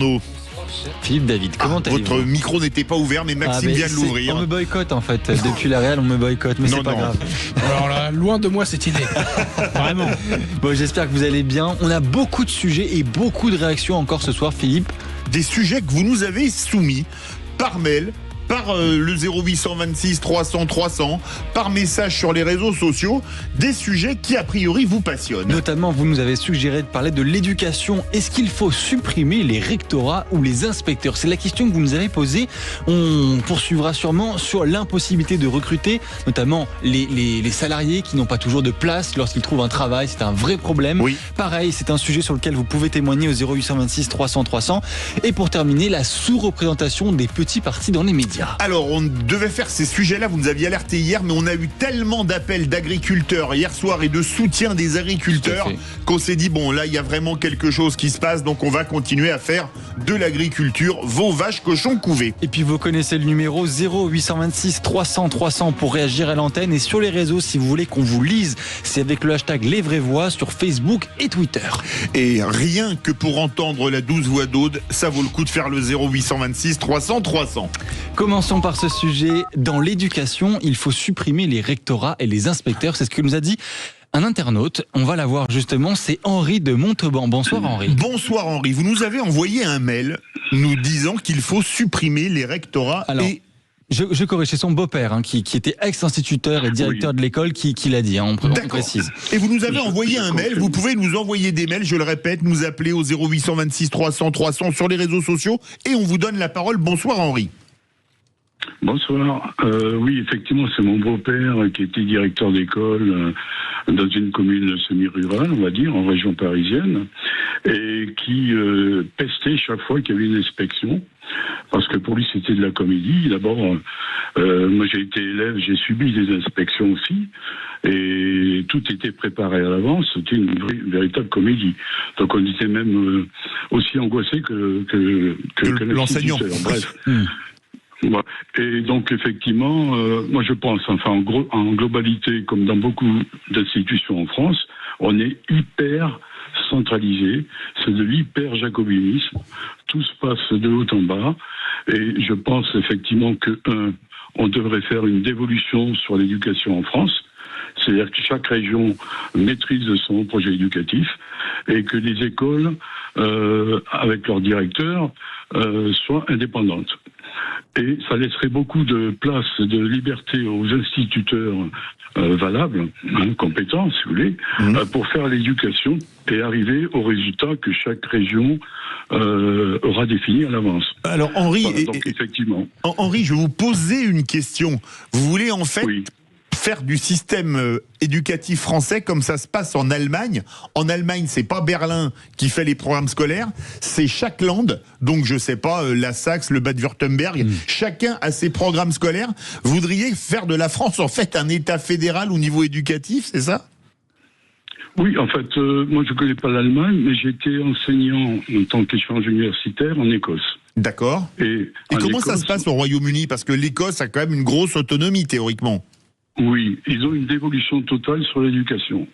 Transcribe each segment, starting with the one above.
Oh. Philippe David, comment allez-vous ? Votre micro n'était pas ouvert, mais Maxime vient de l'ouvrir. On me boycotte en fait. Depuis la Real, on me boycotte, mais c'est pas grave. Alors là, loin de moi cette idée. Vraiment. Bon, j'espère que vous allez bien. On a beaucoup de sujets et beaucoup de réactions encore ce soir, Philippe. Des sujets que vous nous avez soumis par mail, par le 0826 300 300, par message sur les réseaux sociaux, des sujets qui a priori vous passionnent. Notamment, vous nous avez suggéré de parler de l'éducation. Est-ce qu'il faut supprimer les rectorats ou les inspecteurs ? C'est la question que vous nous avez posée. On poursuivra sûrement sur l'impossibilité de recruter, notamment les salariés qui n'ont pas toujours de place lorsqu'ils trouvent un travail. C'est un vrai problème. Oui. Pareil, c'est un sujet sur lequel vous pouvez témoigner au 0826 300 300. Et pour terminer, la sous-représentation des petits partis dans les médias. Alors, on devait faire ces sujets-là, vous nous aviez alerté hier, mais on a eu tellement d'appels d'agriculteurs hier soir et de soutien des agriculteurs qu'on s'est dit, bon, là, il y a vraiment quelque chose qui se passe, donc on va continuer à faire de l'agriculture, vos vaches, cochons, couvés. Et puis vous connaissez le numéro 0826 300 300 pour réagir à l'antenne, et sur les réseaux, si vous voulez qu'on vous lise, c'est avec le hashtag Les Vraies Voix sur Facebook et Twitter. Et rien que pour entendre la douce voix d'Aude, ça vaut le coup de faire le 0826 300 300. Commençons par ce sujet. Dans l'éducation, il faut supprimer les rectorats et les inspecteurs. C'est ce que nous a dit un internaute. On va la voir justement. C'est Henri de Montauban. Bonsoir Henri. Bonsoir Henri. Vous nous avez envoyé un mail nous disant qu'il faut supprimer les rectorats. Alors, et... Je corrige, c'est son beau-père qui était ex-instituteur et directeur de l'école qui l'a dit, on précise. Et vous nous avez envoyé un mail, vous pouvez nous envoyer des mails, je le répète, nous appeler au 0826 300 300 sur les réseaux sociaux et on vous donne la parole. Bonsoir Henri. Bonsoir. Oui, effectivement, c'est mon beau-père qui était directeur d'école dans une commune semi-rurale, on va dire, en région parisienne, et qui pestait chaque fois qu'il y avait une inspection, parce que pour lui, c'était de la comédie. D'abord, moi j'ai été élève, j'ai subi des inspections aussi, et tout était préparé à l'avance, c'était une véritable comédie. Donc on était même aussi angoissé que l'enseignant. Bref. Et donc effectivement, moi je pense, enfin en globalité, comme dans beaucoup d'institutions en France, on est hyper centralisé, c'est de l'hyper-jacobinisme, tout se passe de haut en bas, et je pense effectivement que on devrait faire une dévolution sur l'éducation en France, c'est-à-dire que chaque région maîtrise son projet éducatif et que les écoles, avec leurs directeurs, soient indépendantes. Et ça laisserait beaucoup de place, de liberté aux instituteurs valables, compétents, si vous voulez, pour faire l'éducation et arriver au résultat que chaque région aura défini à l'avance. Alors Henri, voilà, donc, effectivement. Henri, je vais vous poser une question. Vous voulez en fait faire du système éducatif français comme ça se passe en Allemagne. En Allemagne, c'est pas Berlin qui fait les programmes scolaires, c'est chaque land. Donc je sais pas, la Saxe, le Bade-Württemberg, chacun a ses programmes scolaires. Vous voudriez faire de la France en fait un État fédéral au niveau éducatif, c'est ça ? Oui, en fait, moi je connais pas l'Allemagne, mais j'étais enseignant en tant qu'échange universitaire en Écosse. D'accord. Et comment ça se passe au Royaume-Uni ? Parce que l'Écosse a quand même une grosse autonomie théoriquement. Oui, ils ont une dévolution totale sur l'éducation.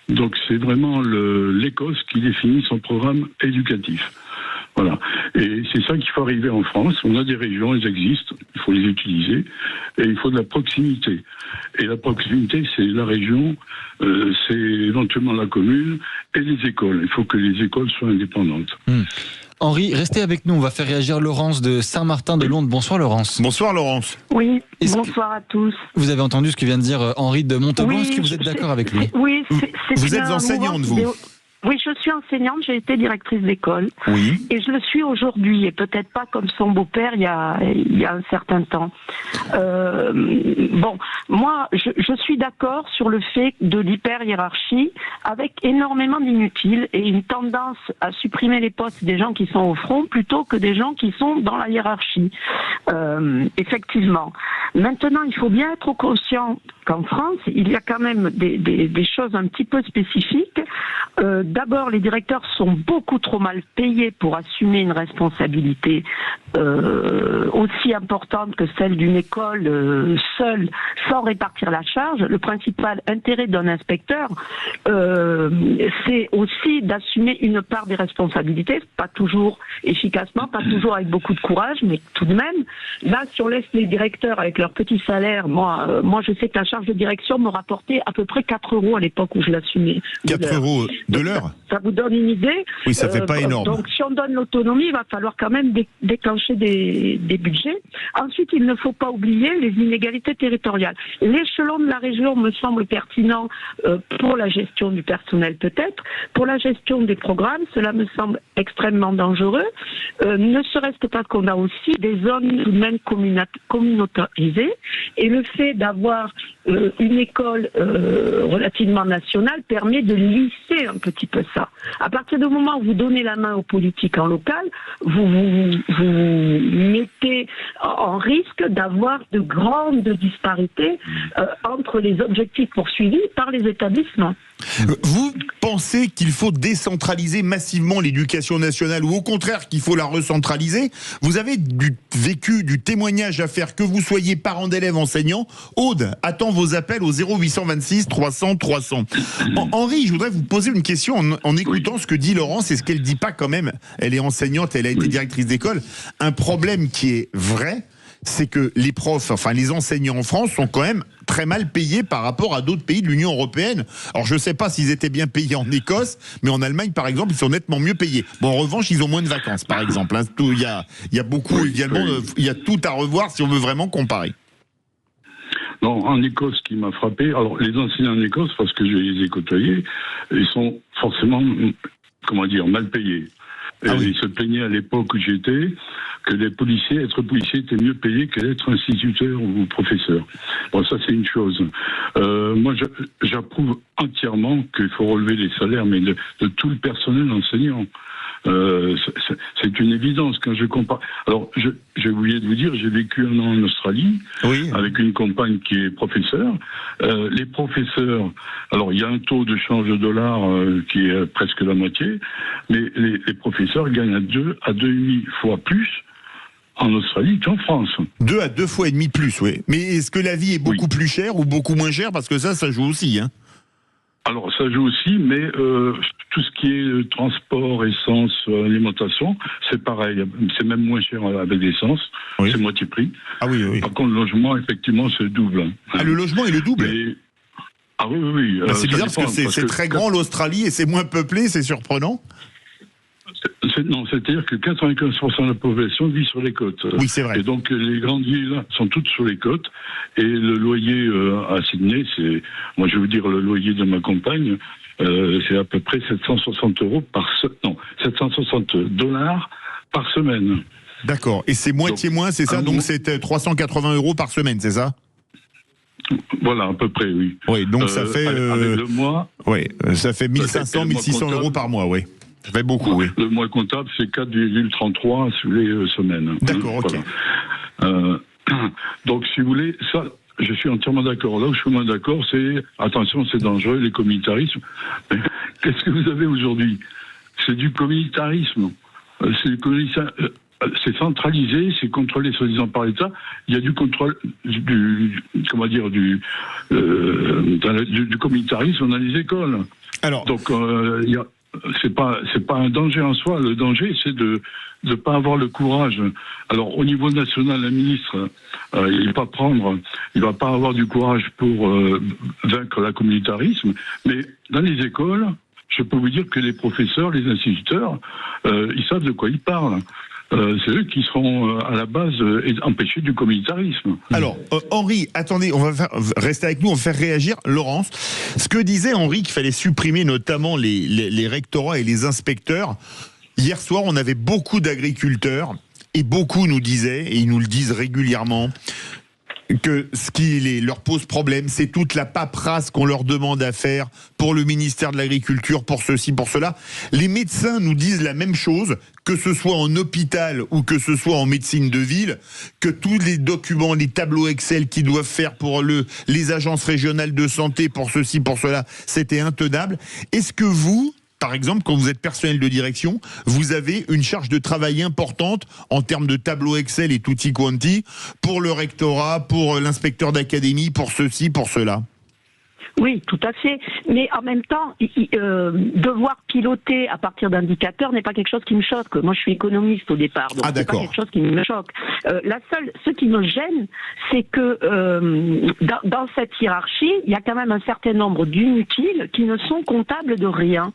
Donc c'est vraiment l'Écosse qui définit son programme éducatif. Voilà. Et c'est ça qu'il faut arriver en France. On a des régions, elles existent, il faut les utiliser, et il faut de la proximité. Et la proximité, c'est la région, c'est éventuellement la commune et les écoles. Il faut que les écoles soient indépendantes. Henri, restez avec nous, on va faire réagir Laurence de Saint-Martin-de-Londres. Bonsoir Laurence. Bonsoir Laurence. Oui, bonsoir à tous. Vous avez entendu ce que vient de dire Henri de Montauban, est-ce que vous êtes d'accord avec lui ? Oui, vous êtes enseignante, vous ? Oui, je suis enseignante, j'ai été directrice d'école. Oui. Et je le suis aujourd'hui, et peut-être pas comme son beau-père il y a un certain temps. Bon, moi, je suis d'accord sur le fait de l'hyper-hiérarchie, avec énormément d'inutiles et une tendance à supprimer les postes des gens qui sont au front plutôt que des gens qui sont dans la hiérarchie. Effectivement. Maintenant, il faut bien être conscient qu'en France, il y a quand même des choses un petit peu spécifiques. D'abord, les directeurs sont beaucoup trop mal payés pour assumer une responsabilité aussi importante que celle d'une école seule, sans répartir la charge. Le principal intérêt d'un inspecteur, c'est aussi d'assumer une part des responsabilités, pas toujours efficacement, pas toujours avec beaucoup de courage, mais tout de même. Là, si on laisse les directeurs avec leur petit salaire, moi je sais que la charge de direction me rapportait à peu près 4 € à l'époque où je l'assumais. 4 € de l'heure? Ça vous donne une idée? Oui, ça fait pas énorme. Donc si on donne l'autonomie, il va falloir quand même déclencher des budgets. Ensuite, il ne faut pas oublier les inégalités territoriales. L'échelon de la région me semble pertinent pour la gestion du personnel peut-être. Pour la gestion des programmes, cela me semble extrêmement dangereux. Ne serait-ce que parce qu'on a aussi des zones tout de même communautarisées. Et le fait d'avoir une école relativement nationale permet de lisser un petit peu ça. À partir du moment où vous donnez la main aux politiques en local, vous mettez en risque d'avoir de grandes disparités entre les objectifs poursuivis par les établissements. Vous pensez qu'il faut décentraliser massivement l'éducation nationale ou au contraire qu'il faut la recentraliser? Vous avez vécu du témoignage à faire, que vous soyez parent d'élèves, enseignant. Aude attend vos appels au 0826 300 300. Henri, je voudrais vous poser une question en écoutant ce que dit Laurence et ce qu'elle dit pas quand même. Elle est enseignante, elle a été directrice d'école. Un problème qui est vrai, c'est que les profs, enfin les enseignants en France sont quand même très mal payés par rapport à d'autres pays de l'Union européenne. Alors je ne sais pas s'ils étaient bien payés en Écosse, mais en Allemagne par exemple, ils sont nettement mieux payés. Bon, en revanche, ils ont moins de vacances par exemple. Il y a beaucoup également, il y a tout à revoir si on veut vraiment comparer. Non, en Écosse, ce qui m'a frappé, alors les enseignants en Écosse, parce que je les ai côtoyés, ils sont forcément, mal payés. Ils se plaignaient à l'époque où j'étais que être policier était mieux payé qu'être instituteur ou professeur. Bon, ça c'est une chose. Moi, j'approuve entièrement qu'il faut relever les salaires, mais de tout le personnel enseignant. C'est une évidence quand je compare. Alors, j'ai oublié de vous dire, j'ai vécu un an en Australie avec une compagne qui est professeure. Les professeurs, alors il y a un taux de change de dollar qui est presque la moitié, mais les professeurs gagnent à 2,5 fois plus en Australie qu'en France. 2 à 2 fois et demi plus, oui. Mais est-ce que la vie est beaucoup plus chère ou beaucoup moins chère? Parce que ça joue aussi, hein. Alors, ça joue aussi, mais tout ce qui est transport, essence, alimentation, c'est pareil. C'est même moins cher avec l'essence. Oui. C'est moitié prix. Ah oui, oui. Par contre, le logement, effectivement, c'est double. Ah, le logement est le double? Ah oui. C'est bizarre parce que c'est très grand l'Australie et c'est moins peuplé, c'est surprenant. Non, c'est-à-dire que 95% de la population vit sur les côtes. Oui, c'est vrai. Et donc, les grandes villes sont toutes sur les côtes. Et le loyer à Sydney, moi je vais vous dire, le loyer de ma compagne, c'est à peu près 760 € $760 par semaine. D'accord. Et c'est moitié moins, c'est ça? Donc c'est 380 € par semaine, c'est ça? Voilà, à peu près, oui. Oui, donc ça fait... Avec le mois... Oui, ça fait 1500, 1600 € par mois, oui. Ça fait beaucoup, oui. Le mois comptable, c'est 4,33 sur les semaines. D'accord, ok. Voilà. Donc, si vous voulez, ça, je suis entièrement d'accord. Là où je suis moins d'accord, c'est, attention, c'est dangereux, les communautarismes. Mais qu'est-ce que vous avez aujourd'hui? C'est du communautarisme. C'est centralisé, c'est contrôlé soi-disant par l'État. Il y a du contrôle du communautarisme dans les écoles. Alors, donc c'est pas un danger en soi. Le danger, c'est de ne pas avoir le courage. Alors, au niveau national, la ministre, il va pas avoir du courage pour vaincre le communautarisme. Mais dans les écoles, je peux vous dire que les professeurs, les instituteurs, ils savent de quoi ils parlent. C'est eux qui seront à la base empêchés du communautarisme. Alors, Henri, attendez, on va rester avec nous, on va faire réagir Laurence. Ce que disait Henri, qu'il fallait supprimer notamment les rectorats et les inspecteurs. Hier soir, on avait beaucoup d'agriculteurs et beaucoup nous disaient, et ils nous le disent régulièrement, que ce qui leur pose problème, c'est toute la paperasse qu'on leur demande à faire pour le ministère de l'Agriculture, pour ceci, pour cela. Les médecins nous disent la même chose, que ce soit en hôpital ou que ce soit en médecine de ville, que tous les documents, les tableaux Excel qu'ils doivent faire pour les agences régionales de santé, pour ceci, pour cela, c'était intenable. Est-ce que vous, par exemple, quand vous êtes personnel de direction, vous avez une charge de travail importante en termes de tableau Excel et tutti quanti pour le rectorat, pour l'inspecteur d'académie, pour ceci, pour cela? Oui, tout à fait. Mais en même temps, devoir piloter à partir d'indicateurs n'est pas quelque chose qui me choque. Moi, je suis économiste au départ, donc c'est pas quelque chose qui me choque. Ce qui me gêne, c'est que dans cette hiérarchie, il y a quand même un certain nombre d'inutiles qui ne sont comptables de rien.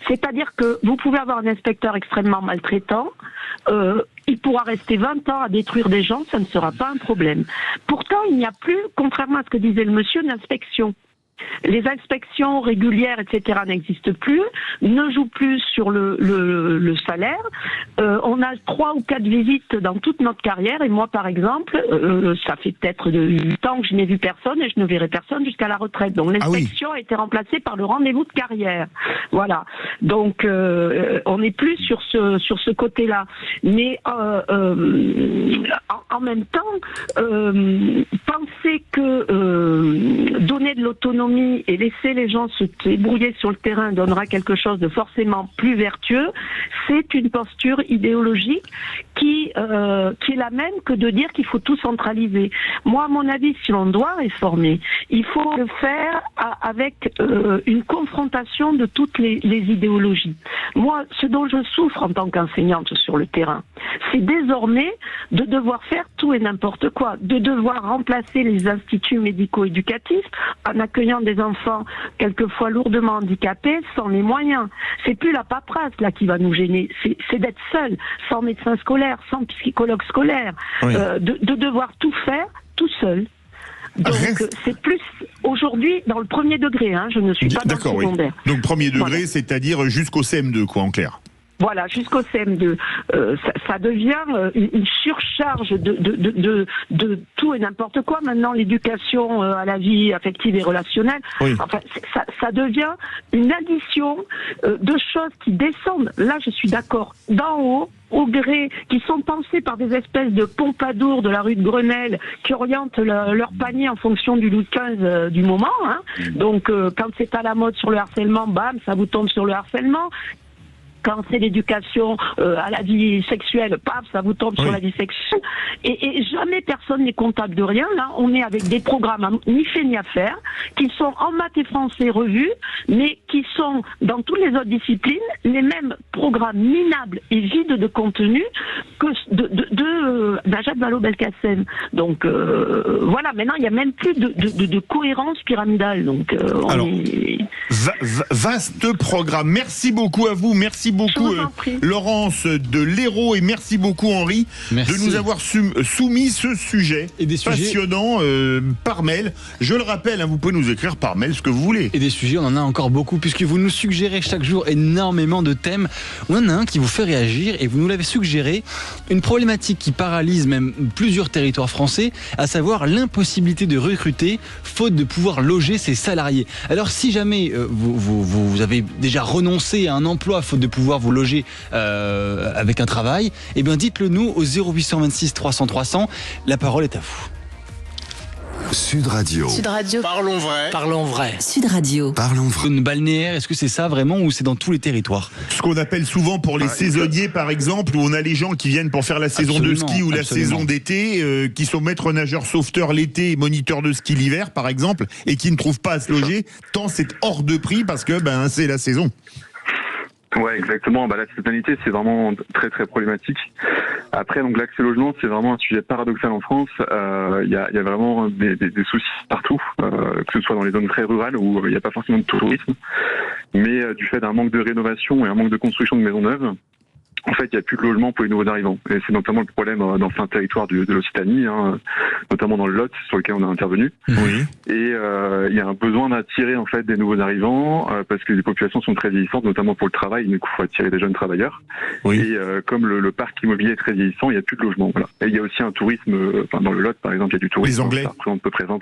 C'est-à-dire que vous pouvez avoir un inspecteur extrêmement maltraitant, il pourra rester 20 ans à détruire des gens, ça ne sera pas un problème. Pourtant, il n'y a plus, contrairement à ce que disait le monsieur, d'inspection. Les inspections régulières, etc., n'existent plus, ne jouent plus sur le salaire. On a 3 ou 4 visites dans toute notre carrière, et moi, par exemple, ça fait peut-être 8 ans que je n'ai vu personne, et je ne verrai personne jusqu'à la retraite. Donc l'inspection a été remplacée par le rendez-vous de carrière. Voilà. Donc on n'est plus sur ce côté-là. Mais en même temps, penser que donner de l'autonomie et laisser les gens se débrouiller sur le terrain donnera quelque chose de forcément plus vertueux, c'est une posture idéologique qui est la même que de dire qu'il faut tout centraliser. Moi, à mon avis, si l'on doit réformer, il faut le faire avec une confrontation de toutes les idéologies. Moi, ce dont je souffre en tant qu'enseignante sur le terrain, c'est désormais de devoir faire tout et n'importe quoi, de devoir remplacer les instituts médico-éducatifs en accueillant des enfants quelquefois lourdement handicapés sans les moyens. C'est plus la paperasse là qui va nous gêner, c'est d'être seul, sans médecin scolaire, sans psychologue scolaire, oui. de devoir tout faire tout seul. Donc c'est plus aujourd'hui dans le premier degré, je ne suis pas dans le secondaire. Oui. Donc premier degré, c'est-à-dire jusqu'au CM2, quoi, en clair. Voilà, jusqu'au CM2, ça devient une surcharge de tout et n'importe quoi. Maintenant, l'éducation à la vie affective et relationnelle, enfin, ça devient une addition de choses qui descendent. Là, je suis d'accord, d'en haut, au gré, qui sont pensés par des espèces de pompadours de la rue de Grenelle qui orientent leur panier en fonction du Louis XV du moment. Donc, quand c'est à la mode sur le harcèlement, bam, ça vous tombe sur le harcèlement. Quand c'est l'éducation à la vie sexuelle, paf, ça vous tombe sur la vie sexuelle. Et jamais personne n'est comptable de rien. Là, on est avec des programmes ni fait ni à faire, qui sont en maths et français revus, mais qui sont dans toutes les autres disciplines les mêmes programmes minables et vides de contenu que d'Ajat Vallaud-Belkacem. Donc voilà, maintenant il n'y a même plus de cohérence pyramidale. Donc vaste programme. Merci beaucoup à vous. Merci beaucoup Laurence de l'Hérault, et merci beaucoup Henri de nous avoir soumis ce sujet passionnant par mail. Je le rappelle, vous pouvez nous écrire par mail ce que vous voulez. Et des sujets, on en a encore beaucoup, puisque vous nous suggérez chaque jour énormément de thèmes. On en a un qui vous fait réagir, et vous nous l'avez suggéré, une problématique qui paralyse même plusieurs territoires français, à savoir l'impossibilité de recruter faute de pouvoir loger ses salariés. Alors si jamais vous avez déjà renoncé à un emploi faute de pouvoir vous loger avec un travail, eh bien dites-le nous au 0826 300 300. La parole est à vous. Sud Radio. Sud Radio. Parlons vrai. Parlons vrai. Sud Radio. Parlons vrai. Une balnéaire, est-ce que c'est ça vraiment, ou c'est dans tous les territoires? Ce qu'on appelle souvent pour les saisonniers, par exemple, où on a les gens qui viennent pour faire la saison de ski ou la saison d'été, qui sont maîtres nageurs sauveteurs l'été et moniteurs de ski l'hiver, par exemple, et qui ne trouvent pas à se loger, tant c'est hors de prix parce que c'est la saison. Ouais, exactement. La saisonnalité, c'est vraiment très très problématique. Après, donc l'accès au logement, c'est vraiment un sujet paradoxal en France. Il y a vraiment des soucis partout, que ce soit dans les zones très rurales où il n'y a pas forcément de tourisme, mais du fait d'un manque de rénovation et un manque de construction de maisons neuves. en fait, il n'y a plus de logement pour les nouveaux arrivants. Et c'est notamment le problème dans certains territoires de l'Occitanie, notamment dans le Lot, sur lequel on a intervenu. Oui. Et il y a un besoin d'attirer en fait des nouveaux arrivants parce que les populations sont très vieillissantes, notamment pour le travail. Il faut attirer des jeunes travailleurs. Oui. Et comme le parc immobilier est très vieillissant, il n'y a plus de logement. Voilà. Et il y a aussi un tourisme. Dans le Lot, par exemple, il y a du tourisme. Les Anglais. Ça représente à peu près 20%.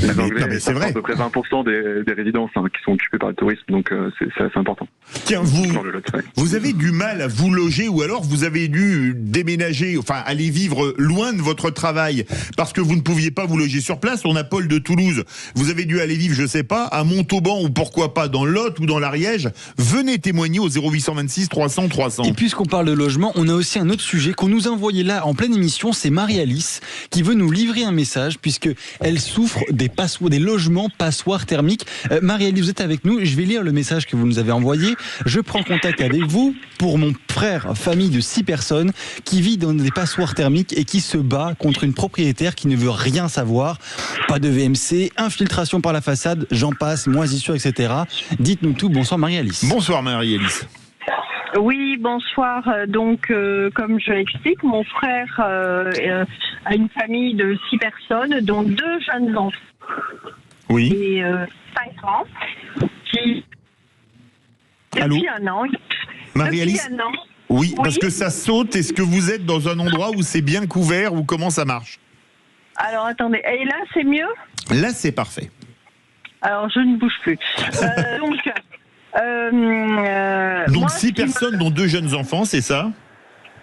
Les Anglais, c'est vrai. À peu près 20% des résidences qui sont occupées par le tourisme, donc c'est assez important. Tiens, vous avez du mal à vous loger ou alors vous avez dû déménager, enfin aller vivre loin de votre travail parce que vous ne pouviez pas vous loger sur place. On a Paul de Toulouse. Vous avez dû aller vivre, je sais pas, à Montauban ou pourquoi pas dans Lot ou dans l'Ariège. Venez témoigner au 0826 300 300. Et puisqu'on parle de logement, on a aussi un autre sujet qu'on nous a envoyé là en pleine émission. C'est Marie-Alice qui veut nous livrer un message puisque elle souffre des logements passoires thermiques. Marie-Alice, vous êtes avec nous. Je vais lire le message que vous nous avez envoyé. Je prends contact avec vous pour mon frère, famille de 6 personnes qui vit dans des passoires thermiques et qui se bat contre une propriétaire qui ne veut rien savoir. Pas de VMC, infiltration par la façade, j'en passe, moisissure, etc. Dites-nous tout. Bonsoir Marie-Alice. Bonsoir Marie-Alice. Oui, bonsoir. Donc, comme je l'explique, mon frère a une famille de 6 personnes, dont 2 jeunes enfants. Oui. Et 5 ans. Qui, depuis un an. Marie-Alice. Depuis un an. Oui, parce que ça saute. Est-ce que vous êtes dans un endroit où c'est bien couvert ou comment ça marche? Alors, attendez. Et là, c'est mieux? Là, c'est parfait. Alors, je ne bouge plus. Donc 6 personnes, dont 2 jeunes enfants, c'est ça?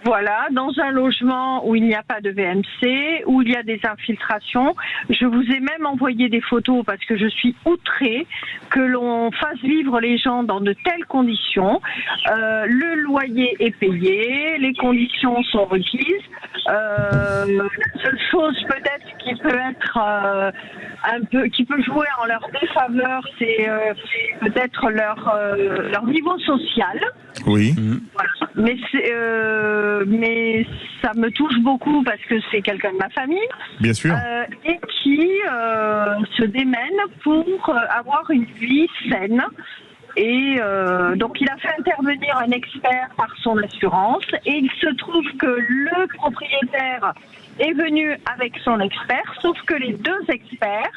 Voilà, dans un logement où il n'y a pas de VMC, où il y a des infiltrations. Je vous ai même envoyé des photos parce que je suis outrée que l'on fasse vivre les gens dans de telles conditions. Le loyer est payé, les conditions sont requises. La seule chose peut-être qui peut être qui peut jouer en leur défaveur, c'est peut-être leur niveau social. Oui. Voilà. Mais ça me touche beaucoup parce que c'est quelqu'un de ma famille. Bien sûr. Et qui se démène pour avoir une vie saine. Et donc il a fait intervenir un expert par son assurance. Et il se trouve que le propriétaire est venu avec son expert, sauf que les 2 experts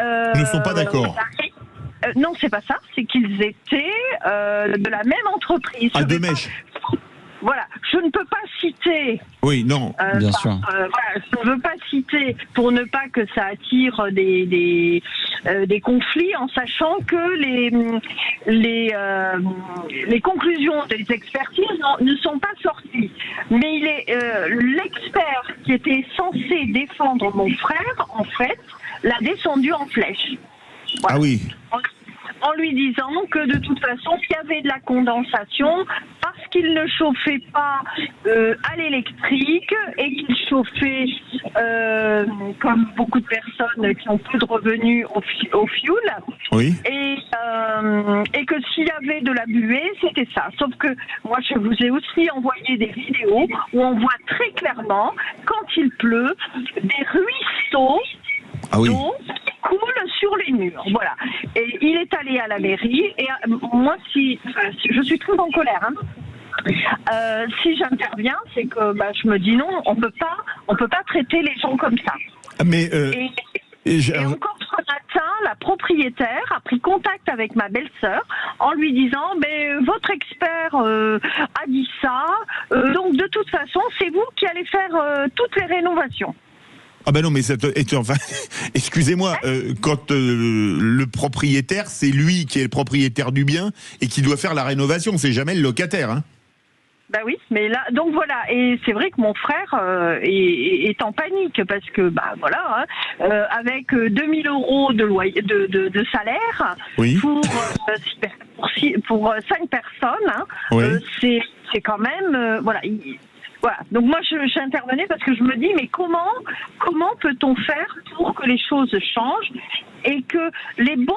ne sont pas d'accord. Non, c'est pas ça. C'est qu'ils étaient de la même entreprise. À 2 mèches. Voilà, je ne peux pas citer. Oui, non, bien sûr. Voilà, je ne veux pas citer pour ne pas que ça attire des conflits, en sachant que les conclusions des expertises ne sont pas sorties. Mais il est l'expert qui était censé défendre mon frère, en fait, l'a descendu en flèche. Voilà. Ah oui. En lui disant que de toute façon, il y avait de la condensation parce qu'il ne chauffait pas à l'électrique et qu'il chauffait, comme beaucoup de personnes qui ont peu de revenus, au fioul. Oui. Et que s'il y avait de la buée, c'était ça. Sauf que moi, je vous ai aussi envoyé des vidéos où on voit très clairement, quand il pleut, des ruisseaux d'eau coule sur les murs, voilà. Et il est allé à la mairie et moi, je suis très en colère. Si j'interviens, c'est que je me dis non, on peut pas traiter les gens comme ça. Mais et encore ce matin, la propriétaire a pris contact avec ma belle-sœur en lui disant mais votre expert a dit ça, donc de toute façon, c'est vous qui allez faire toutes les rénovations. Ah ben non, mais enfin, excusez-moi, quand le propriétaire, c'est lui qui est le propriétaire du bien et qui doit faire la rénovation, c'est jamais le locataire. Hein. Ben oui, mais là, donc voilà, et c'est vrai que mon frère est en panique parce que, voilà, avec 2000 € de loyer, de salaire pour 5 personnes, c'est quand même, voilà. Voilà. Donc moi j'intervenais parce que je me dis mais comment peut-on faire pour que les choses changent et que les bons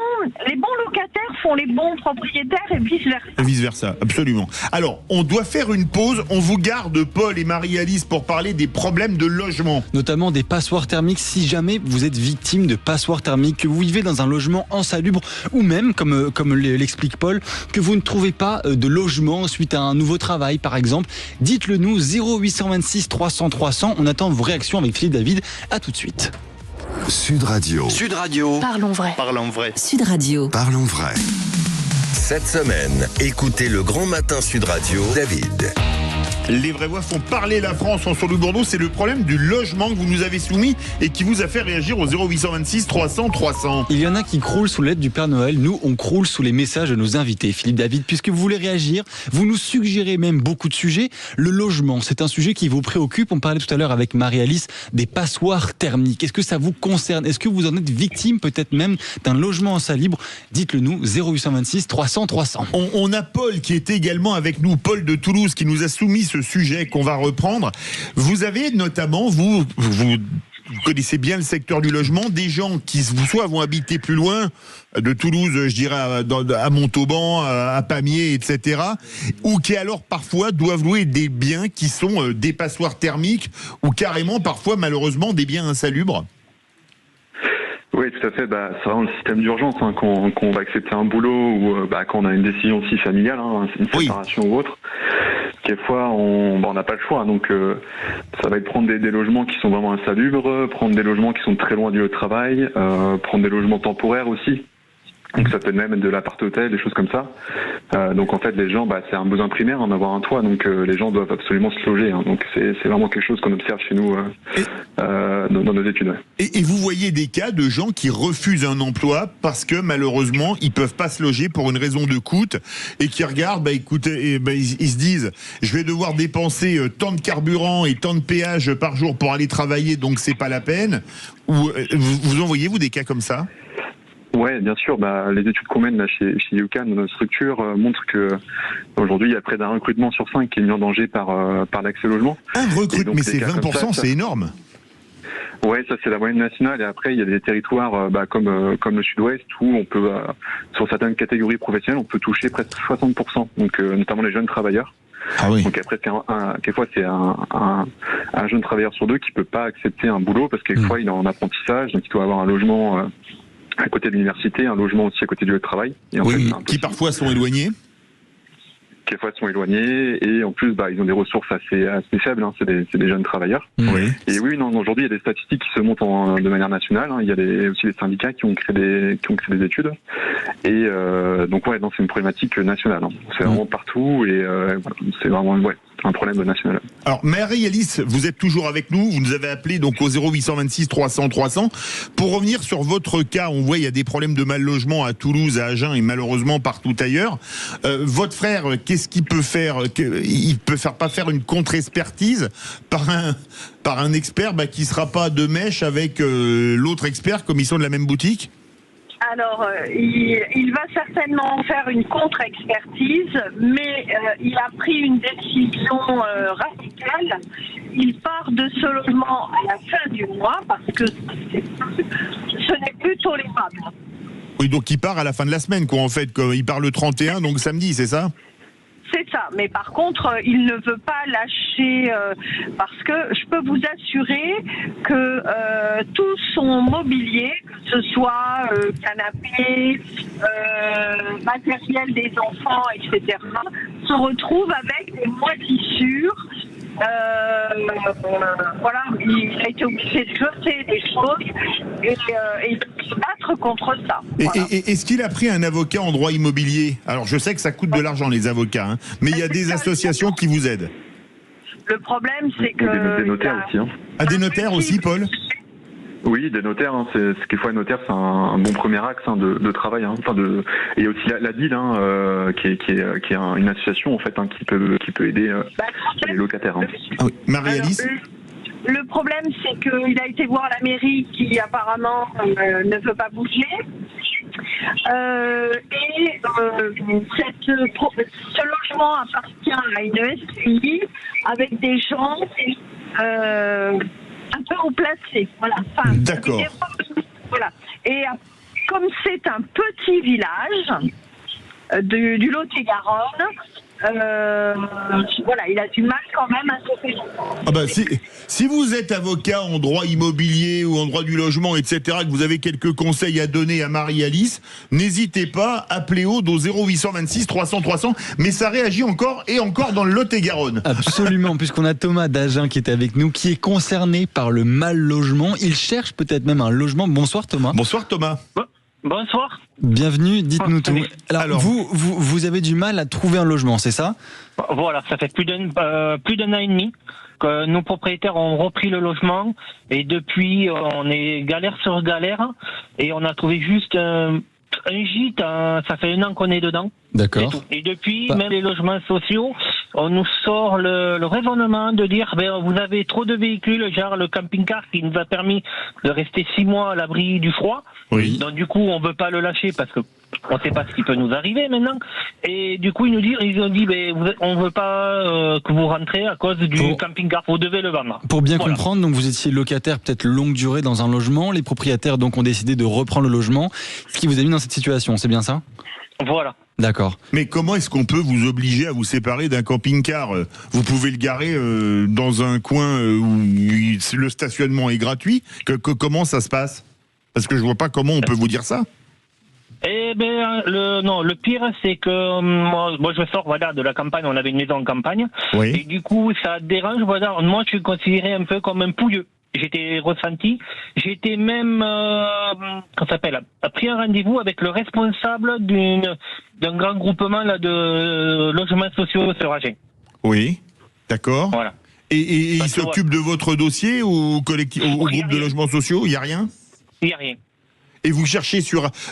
locataires font les bons propriétaires et vice-versa. Et vice-versa, absolument. Alors, on doit faire une pause. On vous garde, Paul et Marie-Alice, pour parler des problèmes de logement. Notamment des passoires thermiques. Si jamais vous êtes victime de passoires thermiques, que vous vivez dans un logement insalubre, ou même, comme l'explique Paul, que vous ne trouvez pas de logement suite à un nouveau travail, par exemple, dites-le nous, 0826 300 300. On attend vos réactions avec Philippe David. À tout de suite. Sud Radio. Sud Radio. Parlons vrai. Parlons vrai. Sud Radio. Parlons vrai. Cette semaine, écoutez le Grand Matin Sud Radio, David. Les vraies voix font parler la France, François-Louis Bourdeau. C'est le problème du logement que vous nous avez soumis et qui vous a fait réagir au 0826 300 300. Il y en a qui croulent sous l'aide du Père Noël. Nous, on croule sous les messages de nos invités. Philippe David, puisque vous voulez réagir, vous nous suggérez même beaucoup de sujets. Le logement, c'est un sujet qui vous préoccupe. On parlait tout à l'heure avec Marie-Alice des passoires thermiques. Est-ce que ça vous concerne? Est-ce que vous en êtes victime peut-être même d'un logement insalubre? Dites-le nous, 0826 300 300. On a Paul qui est également avec nous, Paul de Toulouse, qui nous a soumis ce sujet qu'on va reprendre. Vous avez notamment, vous connaissez bien le secteur du logement, des gens qui soit vont habiter plus loin de Toulouse, je dirais à Montauban, à Pamiers, etc., ou qui alors parfois doivent louer des biens qui sont des passoires thermiques ou carrément parfois malheureusement des biens insalubres. Oui, tout à fait. C'est vraiment le système d'urgence qu'on va accepter un boulot ou quand on a une décision aussi familiale, une séparation ou autre. Quelquefois, on n'a pas le choix. Donc, ça va être prendre des logements qui sont vraiment insalubres, prendre des logements qui sont très loin du lieu de travail, prendre des logements temporaires aussi. Donc ça peut même être de l'appart-hôtel, des choses comme ça. Donc en fait, les gens, c'est un besoin primaire d'avoir un toit. Donc les gens doivent absolument se loger. Donc c'est vraiment quelque chose qu'on observe chez nous dans nos études. Et vous voyez des cas de gens qui refusent un emploi parce que malheureusement, ils peuvent pas se loger pour une raison de coût et qui regardent, écoutez, ils se disent, je vais devoir dépenser tant de carburant et tant de péage par jour pour aller travailler, donc c'est pas la peine. Ou vous en voyez, vous, des cas comme ça? Ouais, bien sûr. Les études qu'on mène là, chez UCAN, notre structure, montrent que aujourd'hui il y a près d'un recrutement sur 5 qui est mis en danger par l'accès au logement. Un recrutement, mais c'est 20%, c'est énorme. Ouais, ça c'est la moyenne nationale. Et après il y a des territoires comme le Sud-Ouest où on peut, sur certaines catégories professionnelles, on peut toucher presque 60%. Donc notamment les jeunes travailleurs. Ah oui. Donc après, quelquefois c'est un jeune travailleur sur deux qui peut pas accepter un boulot parce que quelquefois il est en apprentissage, donc il doit avoir un logement à côté de l'université, un logement aussi à côté du lieu de travail. Et en fait, qui parfois sont éloignés. Quelquefois sont éloignés et en plus ils ont des ressources assez faibles, c'est des jeunes travailleurs. Oui. Et oui, aujourd'hui il y a des statistiques qui se montent de manière nationale, il y a aussi des syndicats qui ont créé des études et donc c'est une problématique nationale. C'est vraiment partout et c'est vraiment un problème national. Alors Marie-Alice, vous êtes toujours avec nous, vous nous avez appelé donc au 0826 300 300 pour revenir sur votre cas. On voit il y a des problèmes de mal logement à Toulouse, à Agen et malheureusement partout ailleurs. Votre frère, qu'est-ce qu'il peut faire? Il peut pas faire une contre-expertise par un expert qui sera pas de mèche avec l'autre expert comme ils sont de la même boutique? Alors, il va certainement faire une contre-expertise, mais il a pris une décision radicale. Il part de ce logement à la fin du mois parce que ce n'est plus tolérable. Oui, donc il part à la fin de la semaine, en fait. Il part le 31, donc samedi, c'est ça? C'est ça, mais par contre, il ne veut pas lâcher parce que je peux vous assurer que tout son mobilier, que ce soit canapé, matériel des enfants, etc., se retrouve avec des moisissures. Il a été obligé de jeter des choses et de se battre contre ça. Et est-ce qu'il a pris un avocat en droit immobilier? Alors je sais que ça coûte de l'argent les avocats, mais il y a des associations qui vous aident. Le problème c'est que... Des notaires aussi. Des notaires aussi, Paul? Oui, des notaires. C'est quelquefois un notaire, c'est un bon premier axe de travail. Et aussi la DIL, qui est une association en fait qui peut aider les locataires. Ah oui. Marie-Alice. Le problème, c'est qu'il a été voir la mairie qui apparemment ne veut pas bouger. Ce logement appartient à une SCI avec des gens un peu haut placés. Voilà. D'accord. Voilà. Et comme c'est un petit village du Lot-et-Garonne, voilà, il a du mal quand même à se faire. Ah bah, si vous êtes avocat en droit immobilier ou en droit du logement, etc., que vous avez quelques conseils à donner à Marie-Alice, n'hésitez pas, appelez Aude au 0826 300 300, mais ça réagit encore et encore dans le Lot-et-Garonne. Absolument, puisqu'on a Thomas d'Agen qui est avec nous, qui est concerné par le mal logement. Il cherche peut-être même un logement. Bonsoir Thomas. Bonsoir Thomas. Bonsoir. Bienvenue, dites-nous tout. Alors vous avez du mal à trouver un logement, c'est ça ? Voilà, ça fait plus d'un an et demi que nos propriétaires ont repris le logement et depuis on est galère sur galère et on a trouvé juste un gîte, ça fait 1 an qu'on est dedans. D'accord. Et depuis, même les logements sociaux, on nous sort le raisonnement de dire vous avez trop de véhicules, genre le camping-car qui nous a permis de rester 6 mois à l'abri du froid. Oui. Donc du coup, on veut pas le lâcher parce que on sait pas ce qui peut nous arriver maintenant. Et du coup, ils ont dit on veut pas que vous rentrez à cause du camping-car, vous devez le vendre. Pour bien comprendre, donc vous étiez locataire peut-être longue durée dans un logement, les propriétaires donc ont décidé de reprendre le logement, ce qui vous a mis dans cette situation, c'est bien ça ? Voilà. D'accord. Mais comment est-ce qu'on peut vous obliger à vous séparer d'un camping-car ? Vous pouvez le garer dans un coin où le stationnement est gratuit. Comment ça se passe ? Parce que je vois pas comment on peut vous dire ça. Eh ben, le pire, c'est que moi je sors de la campagne, on avait une maison en campagne, oui. Et du coup, ça dérange, moi je suis considéré un peu comme un pouilleux. J'étais ressenti, j'étais même, pris un rendez-vous avec le responsable d'un grand groupement de logements sociaux sur Agen. Oui, d'accord. Voilà. Et il s'occupe de votre dossier au groupe de logements sociaux, il n'y a rien ? Il n'y a rien. Et vous cherchez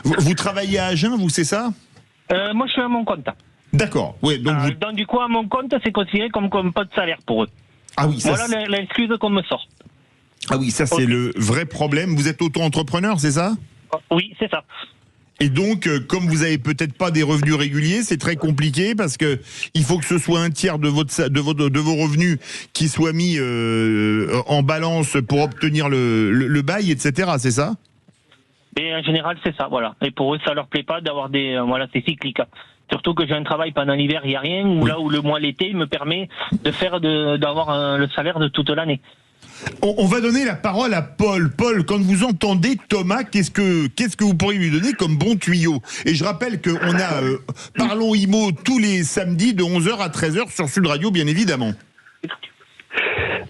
vous travaillez à Agen, vous, c'est ça ? Moi, je suis à mon compte. D'accord. Ouais, donc du coup, à mon compte, c'est considéré comme pas de salaire pour eux. Ah oui, ça. Voilà l'excuse qu'on me sort. Ah oui, ça c'est le vrai problème. Vous êtes auto-entrepreneur, c'est ça ? Oui, c'est ça. Et donc, comme vous avez peut-être pas des revenus réguliers, c'est très compliqué parce que il faut que ce soit un tiers de vos revenus qui soit mis en balance pour obtenir le bail, etc. C'est ça ? Et en général, c'est ça, voilà. Et pour eux, ça leur plaît pas d'avoir c'est cyclique. Surtout que j'ai un travail pendant l'hiver, il n'y a rien, ou là où le mois l'été me permet d'avoir le salaire de toute l'année. On va donner la parole à Paul. Paul, quand vous entendez Thomas, qu'est-ce que vous pourriez lui donner comme bon tuyau ? Et je rappelle qu'on a Parlons Immo tous les samedis de 11h à 13h sur Sud Radio, bien évidemment.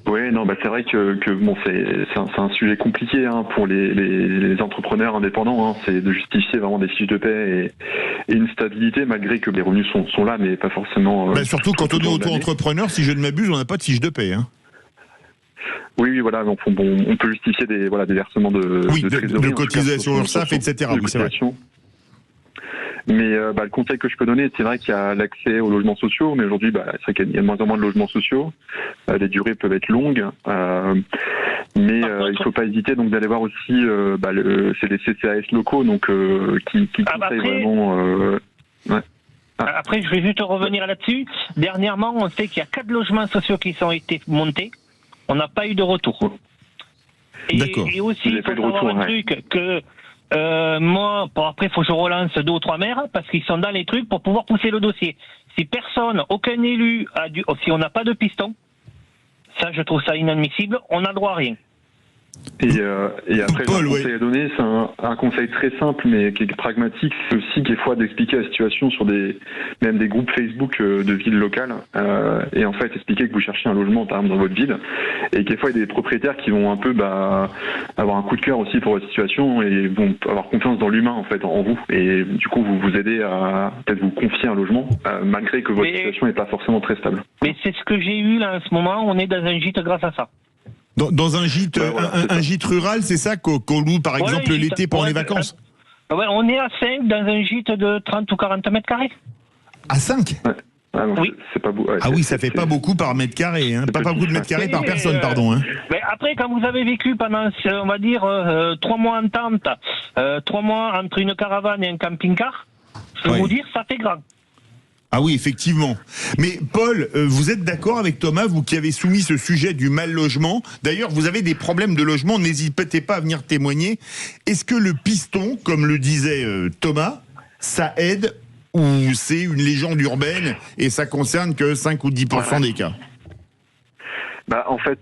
Oui, c'est vrai que c'est un sujet compliqué pour les entrepreneurs indépendants. C'est de justifier vraiment des fiches de paie et une stabilité malgré que les revenus sont là, mais pas forcément. Surtout quand on est auto-entrepreneur, si je ne m'abuse, on n'a pas de fiche de paie. Oui, voilà, donc on peut justifier des versements de cotisations URSSAF, etc. Oui, c'est vrai. Mais le conseil que je peux donner, c'est vrai qu'il y a l'accès aux logements sociaux, mais aujourd'hui, c'est vrai qu'il y a de moins en moins de logements sociaux. Les durées peuvent être longues, mais il faut pas hésiter donc d'aller voir aussi c'est les CCAS locaux donc qui conseillent vraiment. Après, je vais juste revenir là-dessus. Dernièrement, on sait qu'il y a 4 logements sociaux qui ont été montés. On n'a pas eu de retour. Et aussi, il faut savoir un truc que moi, après, il faut que je relance 2 ou 3 maires parce qu'ils sont dans les trucs pour pouvoir pousser le dossier. Si aucun élu si on n'a pas de piston, ça, je trouve ça inadmissible, on n'a droit à rien. Et après, le conseil à donner, c'est un conseil très simple, mais qui est pragmatique, c'est aussi des fois d'expliquer la situation sur même des groupes Facebook de villes locales, et en fait expliquer que vous cherchez un logement par exemple dans votre ville, et des fois il y a des propriétaires qui vont un peu avoir un coup de cœur aussi pour votre situation et vont avoir confiance dans l'humain en fait en vous, et du coup vous aider à peut-être vous confier un logement malgré que votre situation n'est pas forcément très stable. Mais c'est ce que j'ai eu là en ce moment, on est dans un gîte grâce à ça. Dans un gîte, un gîte rural, c'est ça qu'on loue par exemple l'été pendant les vacances. On est à 5 dans un gîte de 30 ou 40 mètres carrés. À 5 ? Oui. C'est pas beau. Ça fait pas beaucoup par mètre carré, pas beaucoup de mètres carrés par personne, pardon. Mais après, quand vous avez vécu pendant, on va dire, 3 mois en tente, 3 mois entre une caravane et un camping-car, je peux vous dire, ça fait grand. Ah oui, effectivement. Mais Paul, vous êtes d'accord avec Thomas, vous qui avez soumis ce sujet du mal logement. D'ailleurs, vous avez des problèmes de logement, n'hésitez pas à venir témoigner. Est-ce que le piston, comme le disait Thomas, ça aide ou c'est une légende urbaine et ça concerne que 5 ou 10% des cas? En fait,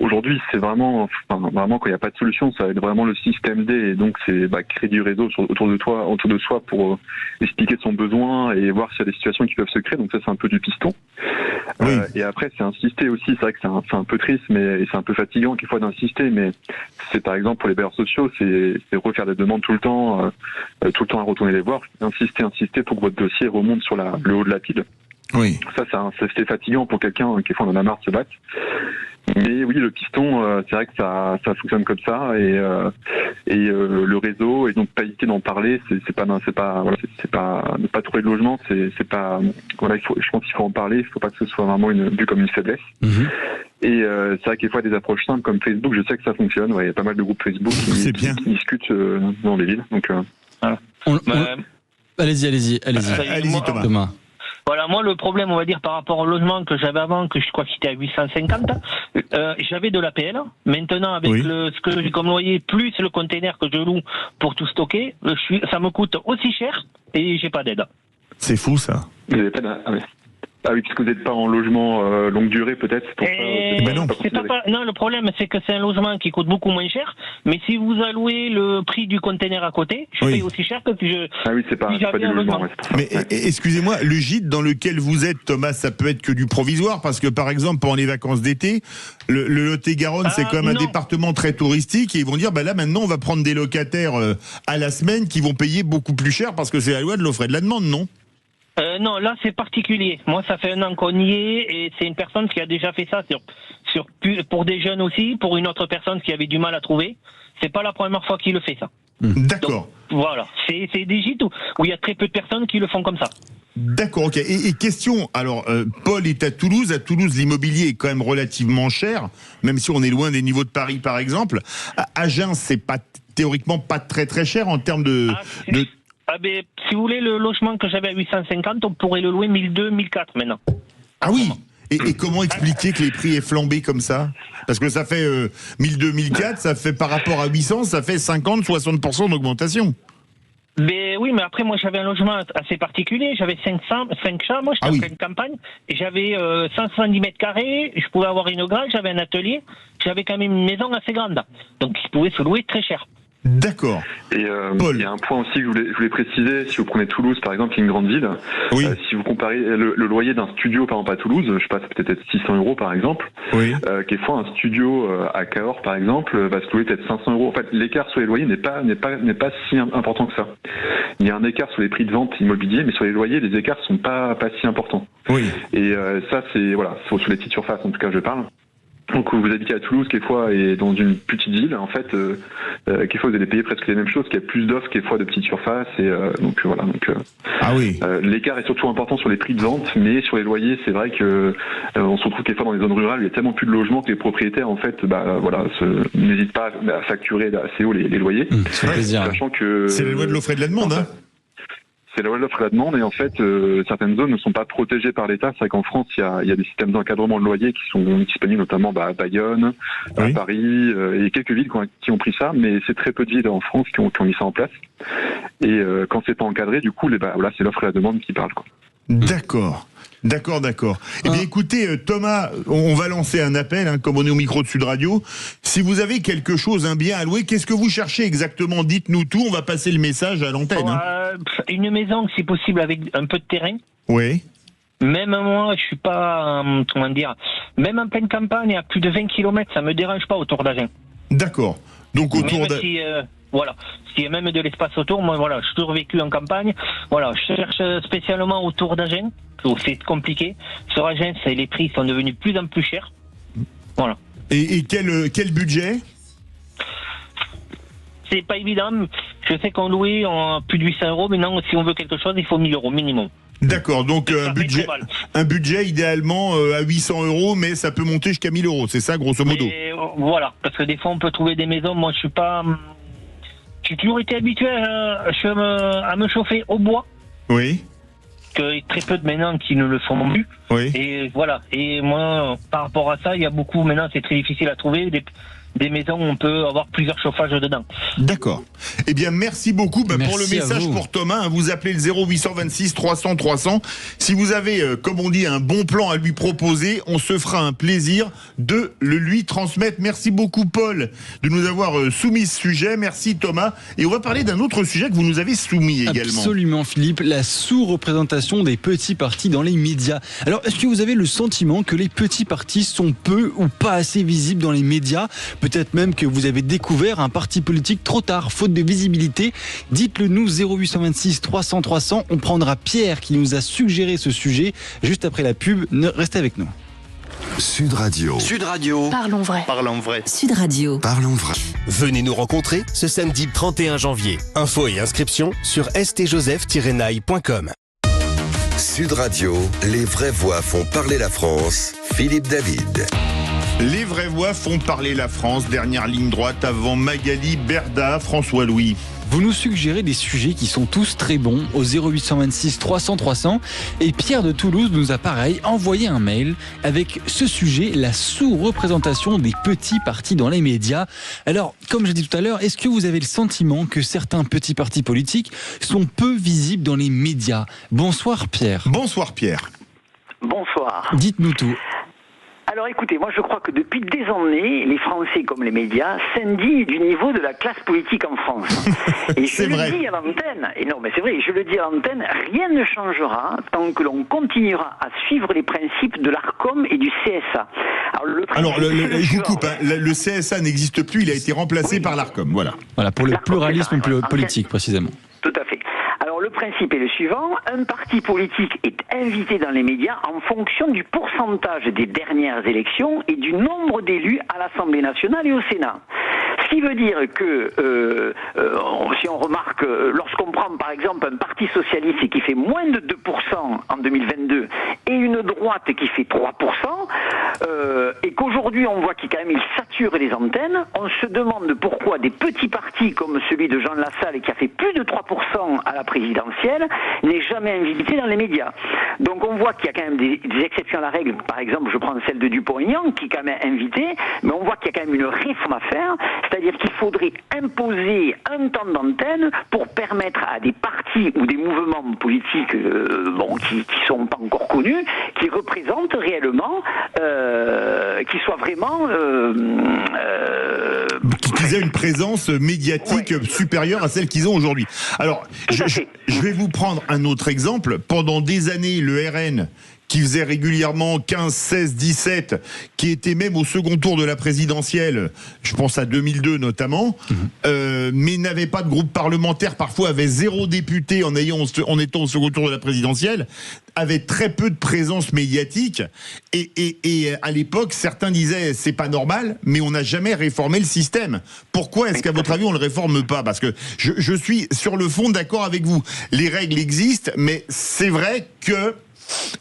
aujourd'hui, c'est vraiment quand il n'y a pas de solution, ça va être vraiment le système D, et donc c'est créer du réseau autour de soi pour expliquer son besoin et voir s'il y a des situations qui peuvent se créer. Donc ça, c'est un peu du piston. Oui. Et après, c'est insister aussi. C'est vrai que c'est un peu triste, et c'est un peu fatigant quelquefois d'insister. Mais c'est par exemple pour les bailleurs sociaux, c'est refaire des demandes tout le temps à retourner les voir, insister pour que votre dossier remonte sur le haut de la pile. Oui. Ça, c'est fatigant pour quelqu'un qui en a marre de se battre. Mais oui, le piston, c'est vrai que ça fonctionne comme ça, et le réseau, et donc pas hésiter d'en parler. C'est pas ne pas trouver de logement, c'est pas voilà. Je pense qu'il faut en parler. Il faut pas que ce soit vraiment vu comme une faiblesse. Mm-hmm. Et c'est vrai qu'il faut des approches simples comme Facebook. Je sais que ça fonctionne. Ouais, il y a pas mal de groupes Facebook qui discutent dans les villes. Donc voilà. Allez-y, Thomas. Voilà, moi, le problème, on va dire, par rapport au logement que j'avais avant, que je crois qu'il était à 850, j'avais de l'APL. Maintenant, avec ce que j'ai comme loyer, plus le container que je loue pour tout stocker, ça me coûte aussi cher et j'ai pas d'aide. C'est fou, ça. Vous n'avez pas d'aide. Ah oui, parce que vous n'êtes pas en logement longue durée, peut-être. Non, le problème, c'est que c'est un logement qui coûte beaucoup moins cher. Mais si vous allouez le prix du container à côté, je paye aussi cher que si je. Ah oui, c'est pas du logement. Mais excusez-moi, le gîte dans lequel vous êtes, Thomas, ça peut être que du provisoire, parce que par exemple, pendant les vacances d'été, le Lot-et-Garonne, c'est quand même un département très touristique, et ils vont dire, là maintenant, on va prendre des locataires à la semaine qui vont payer beaucoup plus cher, parce que c'est la loi de l'offre et de la demande, non? Non, là c'est particulier. Moi, ça fait 1 an qu'on y est, et c'est une personne qui a déjà fait ça pour des jeunes aussi, pour une autre personne qui avait du mal à trouver. C'est pas la première fois qu'il le fait, ça. D'accord. Donc, voilà, c'est des gîtes où il y a très peu de personnes qui le font comme ça. D'accord, ok. Et question, alors Paul est à Toulouse. À Toulouse, l'immobilier est quand même relativement cher, même si on est loin des niveaux de Paris, par exemple. À Agen, c'est théoriquement pas très très cher en termes de... si vous voulez, le logement que j'avais à 850, on pourrait le louer 1200, 1400 maintenant. Ah oui. Et comment expliquer que les prix aient flambé comme ça? Parce que ça fait 1200, 1400, ça fait par rapport à 800, ça fait 50-60% d'augmentation. Mais oui, mais après, moi, j'avais un logement assez particulier. J'avais 5 chambres, j'étais en pleine campagne, et j'avais 170 mètres carrés, je pouvais avoir une grille, j'avais un atelier, j'avais quand même une maison assez grande. Donc, il pouvait se louer très cher. D'accord. Et il y a un point aussi que je voulais préciser. Si vous prenez Toulouse, par exemple, qui est une grande ville, si vous comparez le loyer d'un studio, par exemple, à Toulouse, je sais pas, c'est peut-être 600 €, par exemple. Oui. Quelquefois, un studio à Cahors, par exemple, va se louer peut-être 500 €. En fait, l'écart sur les loyers n'est pas si important que ça. Il y a un écart sur les prix de vente immobilier, mais sur les loyers, les écarts sont pas si importants. Oui. Et ça, c'est sur les petites surfaces, en tout cas, je parle. Donc vous habitez à Toulouse, quelquefois, et dans une petite ville, en fait, quelquefois vous allez payer presque les mêmes choses, qu'il y a plus d'offres, quelquefois de petites surfaces, et donc voilà. Donc l'écart est surtout important sur les prix de vente, mais sur les loyers, c'est vrai que on se retrouve quelquefois dans les zones rurales, il y a tellement plus de logements que les propriétaires, en fait, n'hésitent pas à facturer assez haut les loyers. Sachant que c'est la loi de l'offre et de la demande, hein. C'est la loi de l'offre et de la demande, et en fait, certaines zones ne sont pas protégées par l'État. C'est vrai qu'en France, il y a des systèmes d'encadrement de loyer qui sont disponibles, notamment à Bayonne, à Paris, et quelques villes qui ont pris ça, mais c'est très peu de villes en France qui ont mis ça en place. Et quand c'est pas encadré, du coup, c'est l'offre et la demande qui parlent, quoi. D'accord. Eh bien, écoutez, Thomas, on va lancer un appel, comme on est au micro de Sud Radio. Si vous avez quelque chose, un bien à louer, qu'est-ce que vous cherchez exactement? Dites-nous tout, on va passer le message à l'antenne. Une maison, si possible, avec un peu de terrain. Oui. Même moi, je suis pas, même en pleine campagne, à plus de 20 km, ça me dérange pas autour d'Agen. D'accord. Donc autour d'Agen. Voilà. S'il y a même de l'espace autour, moi, voilà, je suis toujours vécu en campagne. Voilà, je cherche spécialement autour d'Agen. C'est compliqué. Sur Agen, les prix sont devenus de plus en plus chers. Voilà. Et quel budget? C'est pas évident. Je sais qu'on louait en plus de 800 €. Maintenant, si on veut quelque chose, il faut 1000 € minimum. D'accord, donc un budget idéalement à 800 €, mais ça peut monter jusqu'à 1000 €, c'est ça, grosso modo? Voilà, parce que des fois, on peut trouver des maisons. Moi, j'ai toujours été habitué à me chauffer au bois. Oui. qu'il y a très peu de maintenant qui ne le font plus. Oui. Et voilà. Et moi, par rapport à ça, il y a beaucoup, maintenant c'est très difficile à trouver, des maisons où on peut avoir plusieurs chauffages dedans. D'accord. Eh bien, merci beaucoup pour le message pour Thomas. Vous appelez le 0826 300 300. Si vous avez, comme on dit, un bon plan à lui proposer, on se fera un plaisir de le lui transmettre. Merci beaucoup, Paul, de nous avoir soumis ce sujet. Merci, Thomas. Et on va parler d'un autre sujet que vous nous avez soumis également. Absolument, Philippe. La sous-représentation des petits partis dans les médias. Alors, est-ce que vous avez le sentiment que les petits partis sont peu ou pas assez visibles dans les médias ? Peut-être même que vous avez découvert un parti politique trop tard, faute de visibilité. Dites-le nous, 0826 300 300. On prendra Pierre qui nous a suggéré ce sujet juste après la pub. Restez avec nous. Sud Radio. Sud Radio. Parlons vrai. Parlons vrai. Sud Radio. Parlons vrai. Venez nous rencontrer ce samedi 31 janvier. Infos et inscriptions sur stjoseph-naï.com. Sud Radio, les vraies voix font parler la France. Philippe David. Les vraies voix font parler la France. Dernière ligne droite avant Magali Berda, François Louis. Vous nous suggérez des sujets qui sont tous très bons au 0826 300 300 et Pierre de Toulouse nous a pareil envoyé un mail avec ce sujet, la sous-représentation des petits partis dans les médias. Alors, comme j'ai dit tout à l'heure, est-ce que vous avez le sentiment que certains petits partis politiques sont peu visibles dans les médias ? Bonsoir Pierre. Bonsoir Pierre. Bonsoir. Dites-nous tout. Alors écoutez, moi je crois que depuis des années, les Français comme les médias s'indignent du niveau de la classe politique en France. Et je le dis à l'antenne, et non mais c'est vrai, je le dis à l'antenne, rien ne changera tant que l'on continuera à suivre les principes de l'ARCOM et du CSA. Alors je vous coupe, le CSA n'existe plus, il a été remplacé par l'ARCOM, voilà. Voilà, pour le pluralisme politique précisément. Tout à fait. Alors le principe est le suivant, un parti politique est invité dans les médias en fonction du pourcentage des dernières élections et du nombre d'élus à l'Assemblée nationale et au Sénat. Ce qui veut dire que, si on remarque, lorsqu'on prend par exemple un parti socialiste qui fait moins de 2% en 2022 et une droite qui fait 3%, et qu'aujourd'hui on voit qu'il sature les antennes, on se demande pourquoi des petits partis comme celui de Jean Lassalle qui a fait plus de 3% à la présidentielle n'est jamais invité dans les médias. Donc on voit qu'il y a quand même des exceptions à la règle. Par exemple, je prends celle de Dupont-Aignan qui est quand même invité, mais on voit qu'il y a quand même une réforme à faire, c'est-à-dire qu'il faudrait imposer un temps d'antenne pour permettre à des partis ou des mouvements politiques qui sont pas encore connus, qui représentent réellement, qui soient vraiment qu'ils aient une présence médiatique supérieure à celle qu'ils ont aujourd'hui. Alors, je vais vous prendre un autre exemple. Pendant des années, le RN, qui faisait régulièrement 15, 16, 17, qui était même au second tour de la présidentielle, je pense à 2002 notamment, mais n'avait pas de groupe parlementaire, parfois avait 0 député en étant au second tour de la présidentielle, avait très peu de présence médiatique, et à l'époque, certains disaient c'est pas normal, mais on n'a jamais réformé le système. Pourquoi est-ce qu'à votre avis on le réforme pas ? Parce que je suis sur le fond d'accord avec vous. Les règles existent, mais c'est vrai que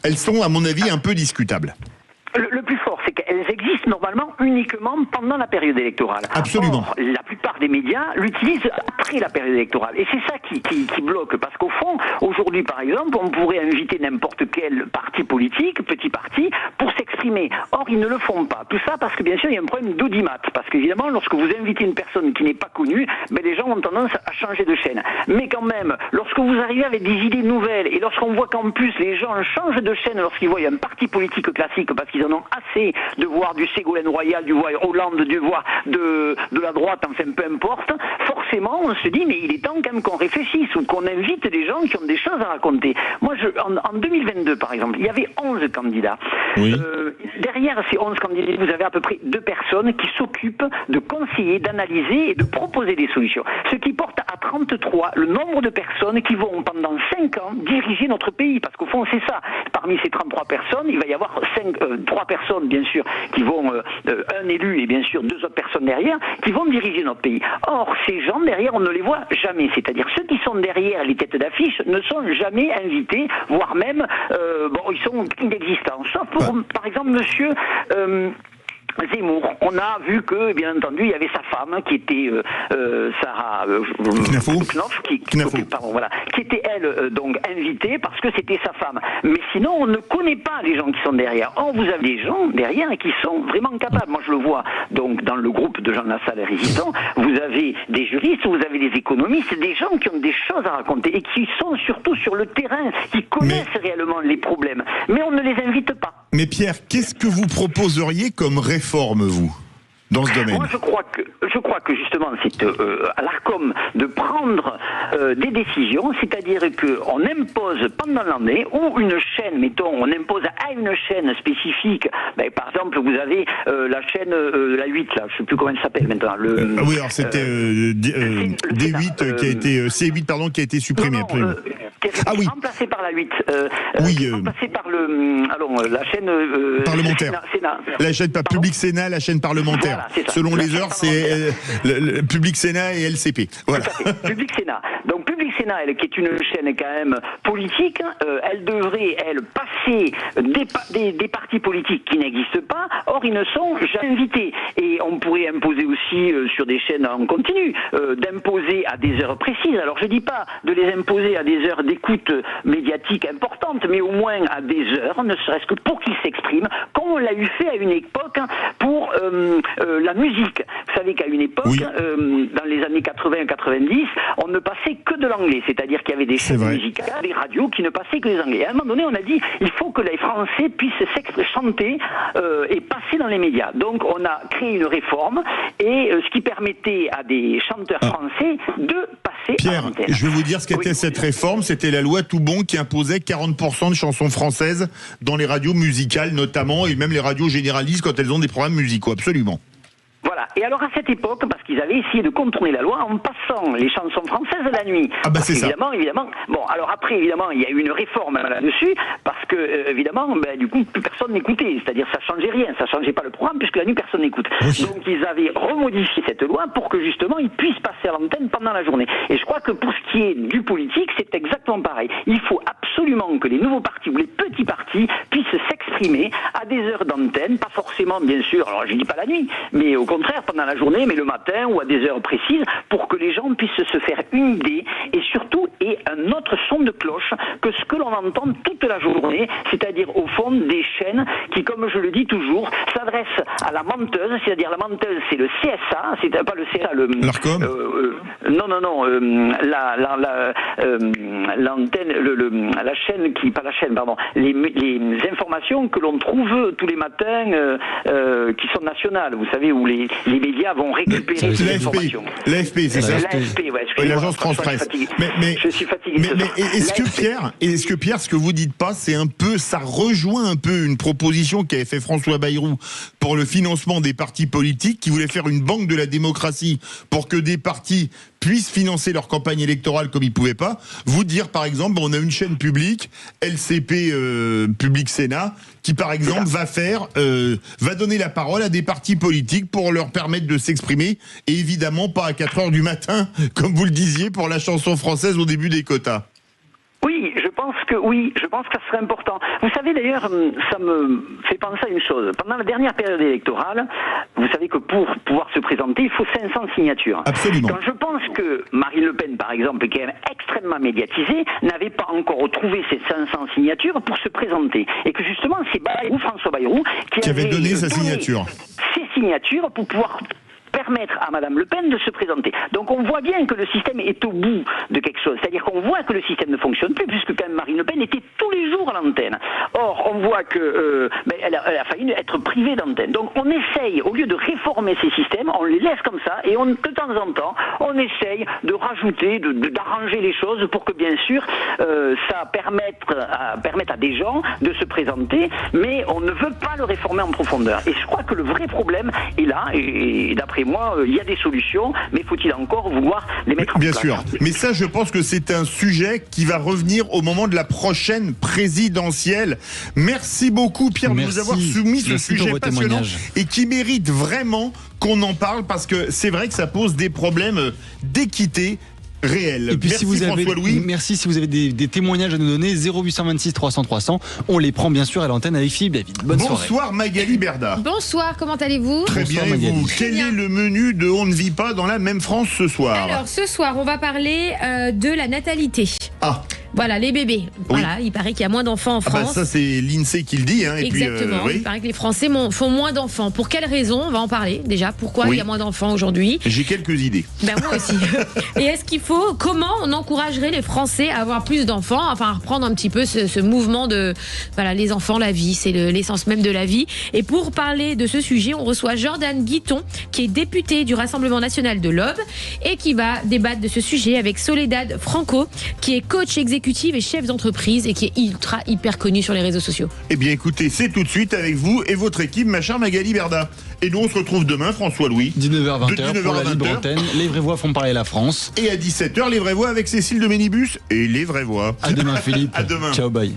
elles sont, à mon avis, un peu discutables. Le plus fort, c'est qu'elles existent normalement uniquement pendant la période électorale. Absolument. Or, la plupart des médias l'utilisent après la période électorale. Et c'est ça qui bloque. Parce qu'au fond, aujourd'hui, par exemple, on pourrait inviter n'importe quel parti politique, petit parti, pour s'exprimer. Or, ils ne le font pas. Tout ça parce que, bien sûr, il y a un problème d'audimat. Parce qu'évidemment, lorsque vous invitez une personne qui n'est pas connue, les gens ont tendance à changer de chaîne. Mais quand même, lorsque vous arrivez avec des idées nouvelles, et lorsqu'on voit qu'en plus, les gens changent de chaîne lorsqu'ils voient un parti politique classique, parce qu'ils en ont assez de voir du Ségolène Royal, du voir Hollande, du voir de la droite, enfin peu importe, forcément on se dit mais il est temps quand même qu'on réfléchisse ou qu'on invite des gens qui ont des choses à raconter. Moi en 2022 par exemple, il y avait 11 candidats. Oui. Derrière ces 11 candidats, vous avez à peu près 2 personnes qui s'occupent de conseiller, d'analyser et de proposer des solutions. Ce qui porte à 33 le nombre de personnes qui vont pendant 5 ans diriger notre pays. Parce qu'au fond c'est ça. Parmi ces 33 personnes, il va y avoir 3 personnes bien sûr qui vont, un élu et bien sûr 2 autres personnes derrière, qui vont diriger notre pays. Or, ces gens derrière, on ne les voit jamais. C'est-à-dire ceux qui sont derrière les têtes d'affiche ne sont jamais invités, voire même, ils sont inexistants. Sauf pour, par exemple, monsieur... Zemmour, on a vu que, bien entendu, il y avait sa femme qui était Sarah Knopf, qui était elle donc invitée parce que c'était sa femme. Mais sinon, on ne connaît pas les gens qui sont derrière. Or, vous avez des gens derrière qui sont vraiment capables. Moi, je le vois donc dans le groupe de Jean Lassalle et Résistants. Vous avez des juristes, vous avez des économistes, des gens qui ont des choses à raconter et qui sont surtout sur le terrain, qui connaissent réellement les problèmes. Mais on ne les invite pas. Mais Pierre, qu'est-ce que vous proposeriez comme réforme, vous, dans ce domaine? Moi, je crois que justement, c'est à l'Arcom de prendre des décisions, c'est-à-dire qu'on impose pendant l'année, ou une chaîne, mettons, on impose à une chaîne spécifique, par exemple, vous avez la chaîne, la 8, là, je ne sais plus comment elle s'appelle maintenant. Oui, alors c'était D8 qui a été, C8, pardon, qui a été supprimé. Remplacé par la 8. Remplacé par la chaîne parlementaire. Sénat. La chaîne Public Sénat, la chaîne parlementaire. Voilà, selon les heures, c'est le Public Sénat et LCP. Voilà. Public Sénat. Donc Public Sénat, elle, qui est une chaîne quand même politique, elle devrait, passer des partis politiques qui n'existent pas. Or, ils ne sont jamais invités. Et on pourrait imposer aussi sur des chaînes en continu, d'imposer à des heures précises. Alors, je dis pas de les imposer à des heures d'écoute médiatique importantes, mais au moins à des heures, ne serait-ce que pour qu'ils s'expriment, comme on l'a eu fait à une époque pour la musique. Vous savez qu'à une époque, dans les années 80-90, on ne passait que de l'anglais, c'est-à-dire qu'il y avait des chaînes musicales, des radios qui ne passaient que des anglais. Et à un moment donné, on a dit, il faut que les Français puissent chanter et passer dans les médias. Donc on a créé une réforme, et ce qui permettait à des chanteurs français de passer à l'antenne. Je vais vous dire ce qu'était cette réforme. C'était la loi Toubon qui imposait 40% de chansons françaises dans les radios musicales notamment, et même les radios généralistes quand elles ont des programmes musicaux, absolument. Voilà. Et alors à cette époque, parce qu'ils avaient essayé de contourner la loi en passant les chansons françaises la nuit. C'est ça. Évidemment. Bon, alors après, évidemment, il y a eu une réforme là-dessus, parce que, évidemment, du coup, plus personne n'écoutait. C'est-à-dire, ça changeait rien. Ça changeait pas le programme, puisque la nuit, personne n'écoute. Donc, ils avaient remodifié cette loi pour que, justement, ils puissent passer à l'antenne pendant la journée. Et je crois que pour ce qui est du politique, c'est exactement pareil. Il faut absolument que les nouveaux partis ou les petits partis puissent s'exprimer à des heures d'antenne, pas forcément, bien sûr, alors je dis pas la nuit, mais au contraire pendant la journée, mais le matin ou à des heures précises, pour que les gens puissent se faire une idée, et surtout un autre son de cloche que ce que l'on entend toute la journée, c'est-à-dire au fond des chaînes qui, comme je le dis toujours, s'adressent à la menteuse, c'est-à-dire la menteuse, c'est le CSA, c'est pas le CSA, l'Arcom. L'antenne, la chaîne qui, pas la chaîne, pardon, les informations que l'on trouve tous les matins, qui sont nationales, vous savez, où les médias vont récupérer ces informations. L'AFP, c'est ça. L'AFP, ouais. L'agence France-Presse. Je suis fatigué. Mais est-ce que Pierre, ce que vous dites pas, c'est un peu, ça rejoint un peu une proposition qu'avait fait François Bayrou pour le financement des partis politiques, qui voulait faire une banque de la démocratie pour que des partis puissent financer leur campagne électorale comme ils ne pouvaient pas. Vous dire, par exemple, on a une chaîne publique, LCP Public Sénat, qui, par exemple, va donner la parole à des partis politiques pour leur permettre de s'exprimer, et évidemment pas à 4h du matin, comme vous le disiez, pour la chanson française au début des quotas. Oui, je pense que ça serait important. Vous savez d'ailleurs, ça me fait penser à une chose. Pendant la dernière période électorale, vous savez que pour pouvoir se présenter, il faut 500 signatures. Absolument. Quand je pense que Marine Le Pen, par exemple, qui est extrêmement médiatisée, n'avait pas encore retrouvé ces 500 signatures pour se présenter. Et que justement, c'est François Bayrou qui avait donné sa signature. Ses signatures pour pouvoir permettre à Madame Le Pen de se présenter. Donc on voit bien que le système est au bout de quelque chose. C'est-à-dire qu'on voit que le système ne fonctionne plus, puisque quand même Marine Le Pen était tous les jours à l'antenne. Or, on voit que elle a failli être privée d'antenne. Donc on essaye, au lieu de réformer ces systèmes, on les laisse comme ça, et de temps en temps, on essaye de rajouter, d'arranger les choses pour que, bien sûr, ça permette à des gens de se présenter, mais on ne veut pas le réformer en profondeur. Et je crois que le vrai problème est là, et d'après moi, il y a des solutions, mais faut-il encore vouloir les mettre en place? Bien sûr. Mais ça, je pense que c'est un sujet qui va revenir au moment de la prochaine présidentielle. Merci beaucoup, Pierre, de nous avoir soumis ce sujet passionnant et qui mérite vraiment qu'on en parle, parce que c'est vrai que ça pose des problèmes d'équité réel. Et puis merci si vous avez, François Louis. Merci si vous avez des témoignages à nous donner, 0826 300 300. On les prend bien sûr à l'antenne avec Philippe David. Bonne soirée. Bonsoir Magali Berda. Bonsoir, comment allez-vous? Très Bonsoir, bien, et vous? Magali. Quel est le menu de On ne vit pas dans la même France ce soir? Alors, ce soir, on va parler de la natalité. Ah. Voilà, les bébés. Voilà, il paraît qu'il y a moins d'enfants en France. Ah bah ça, c'est l'INSEE qui le dit. Hein, et exactement. Puis, Il paraît que les Français font moins d'enfants. Pour quelles raisons? On va en parler déjà. Pourquoi il y a moins d'enfants aujourd'hui? J'ai quelques idées. Ben moi aussi. Et est-ce qu'il faut... Comment on encouragerait les Français à avoir plus d'enfants? Enfin, à reprendre un petit peu ce mouvement de... Voilà, les enfants, la vie, c'est l'essence même de la vie. Et pour parler de ce sujet, on reçoit Jordan Guiton, qui est député du Rassemblement National de l'Aube et qui va débattre de ce sujet avec Soledad Franco, qui est coach exécutive et chef d'entreprise et qui est hyper connu sur les réseaux sociaux. Eh bien écoutez, c'est tout de suite avec vous et votre équipe, ma chère Magali Berda. Et nous on se retrouve demain, François Louis. 19h-20h pour la libre antenne. Les vraies voix font parler la France. Et à 17h, les vraies voix avec Cécile de Ménibus et les vraies voix. À demain Philippe. À demain. Ciao, bye.